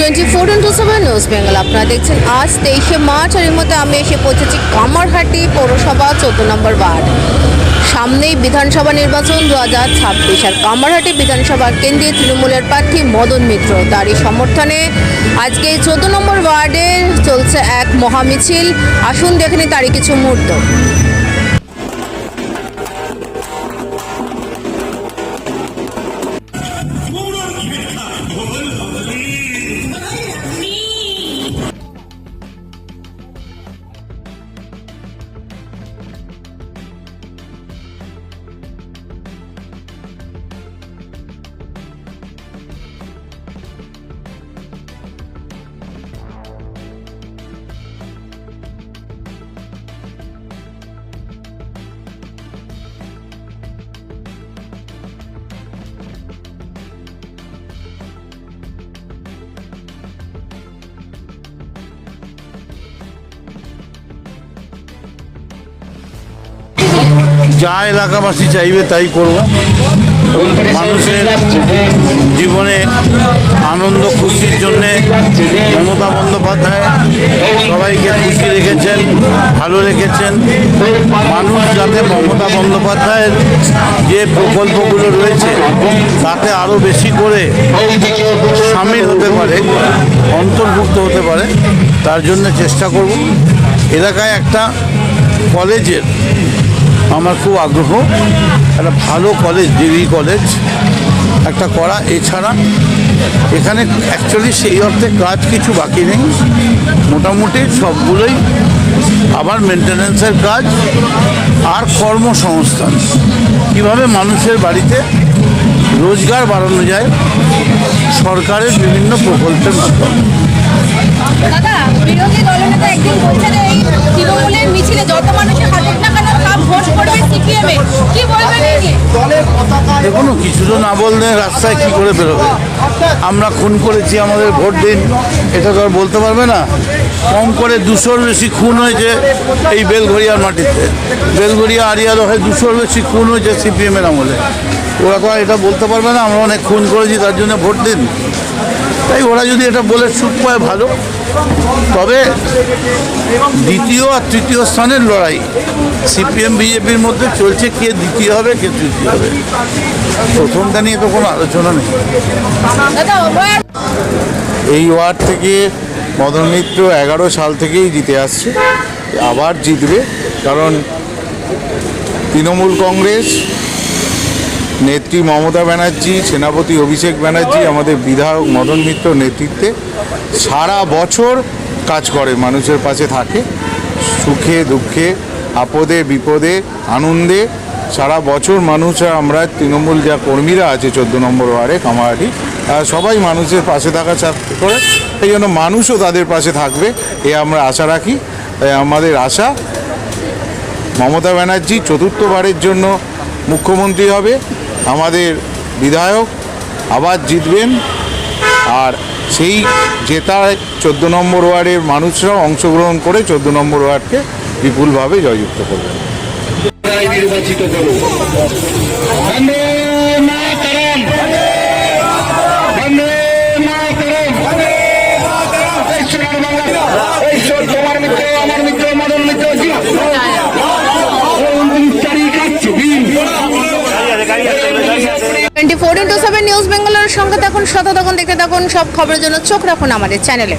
24/7 news Bengal আপনারা দেখছেন আজ 23শে মার্চ। আর এর মধ্যে আমি এসে পৌঁছেছি কামারহাটি পৌরসভা 14 নম্বর ওয়ার্ড। সামনেই বিধানসভা নির্বাচন 2026। আর কামারহাটি বিধানসভা কেন্দ্রে তৃণমূলের প্রার্থী মদন মিত্র, তারই সমর্থনে আজকে 14 নম্বর ওয়ার্ডে চলছে এক মহামিছিল। আসুন দেখে নিই তারই কিছু মুহূর্ত। যা এলাকাবাসী চাইবে তাই করব। মানুষের জীবনে আনন্দ খুশির জন্যে মমতা বন্দ্যোপাধ্যায় সবাইকে খুশি রেখেছেন, ভালো রেখেছেন। মানুষ যাতে মমতা বন্দ্যোপাধ্যায়ের যে প্রকল্পগুলো রয়েছে তাতে আরও বেশি করে সামিল হতে পারে, অন্তর্ভুক্ত হতে পারে, তার জন্য চেষ্টা করব। এলাকায় একটা কলেজের আমার খুব আগ্রহ, একটা ভালো কলেজ, ডিগ্রি কলেজ একটা করা। এছাড়া এখানে অ্যাকচুয়ালি সেই অর্থে কাজ কিছু বাকি নেই, মোটামুটি সবগুলোই আবার মেনটেন্যান্সের কাজ আর কর্মসংস্থান, কীভাবে মানুষের বাড়িতে রোজগার বাড়ানো যায় সরকারের বিভিন্ন প্রকল্পের মাধ্যমে। দাদা, বিরোধী দলনেতা একদিন বলছেন এই তৃণমূলের মিছিলে যত মানুষের হাতুক না কেন সব ভোট করবে সিপিএম এ, কি বলবেন? দেখুন, কিছু তো না বললে রাস্তায় কি করে বেরোবে? আমরা খুন করেছি, আমাদের ভোট দিন, এটা তো আর বলতে পারবে না। কম করে 200-র বেশি খুন হয়েছে এই বেলঘরিয়ার মাটিতে, বেলঘরিয়া আরিয়াদহে 200-র বেশি খুন হয়েছে সিপিএমের আমলে। ওরা তো আর এটা বলতে পারবে না আমরা অনেক খুন করেছি তার জন্য ভোট দিন। তাই ওরা যদি এটা বলে সুখ পায় ভালো। তবে দ্বিতীয় আর তৃতীয় স্থানের লড়াই সিপিএম বিজেপির মধ্যে চলছে, কে দ্বিতীয় হবে কে তৃতীয় হবে, প্রথমটা নিয়ে তো কোনো আলোচনা নেই। এই ওয়ার্ড থেকে মদন মিত্র 11 সাল থেকেই জিতে আসছে, আবার জিতবে। কারণ তৃণমূল কংগ্রেস নেত্রী মমতা ব্যানার্জি, সেনাপতি অভিষেক ব্যানার্জি, আমাদের বিধায়ক মদন মিত্র নেতৃত্বে সারা বছর কাজ করে, মানুষের পাশে থাকে, সুখে দুঃখে, আপদে বিপদে আনন্দে। সারা বছর মানুষরা, আমরা তৃণমূল যা কর্মীরা আছে 14 নম্বর ওয়ার্ডে কামারহাটি, সবাই মানুষের পাশে থাকার চেষ্টা করে। এই জন্য মানুষও তাদের পাশে থাকবে এ আমরা আশা রাখি। তাই আমাদের আশা মমতা ব্যানার্জি চতুর্থবারের জন্য মুখ্যমন্ত্রী হবে, আমাদের বিধায়ক আবার জিতবেন। আর সেই জেতায় 14 নম্বর ওয়ার্ডের মানুষরাও অংশগ্রহণ করে 14 নম্বর ওয়ার্ডকে বিপুলভাবে জয়যুক্ত করবেন। নির্বাচিত করো। তোমার মিত্র, আমার মিত্র, মদন মিত্র 24/7 নিউজ বেঙ্গলের সঙ্গে থাকুন, দেখতে থাকুন সব খবরের জন্য চোখ রাখুন আমাদের চ্যানেলে।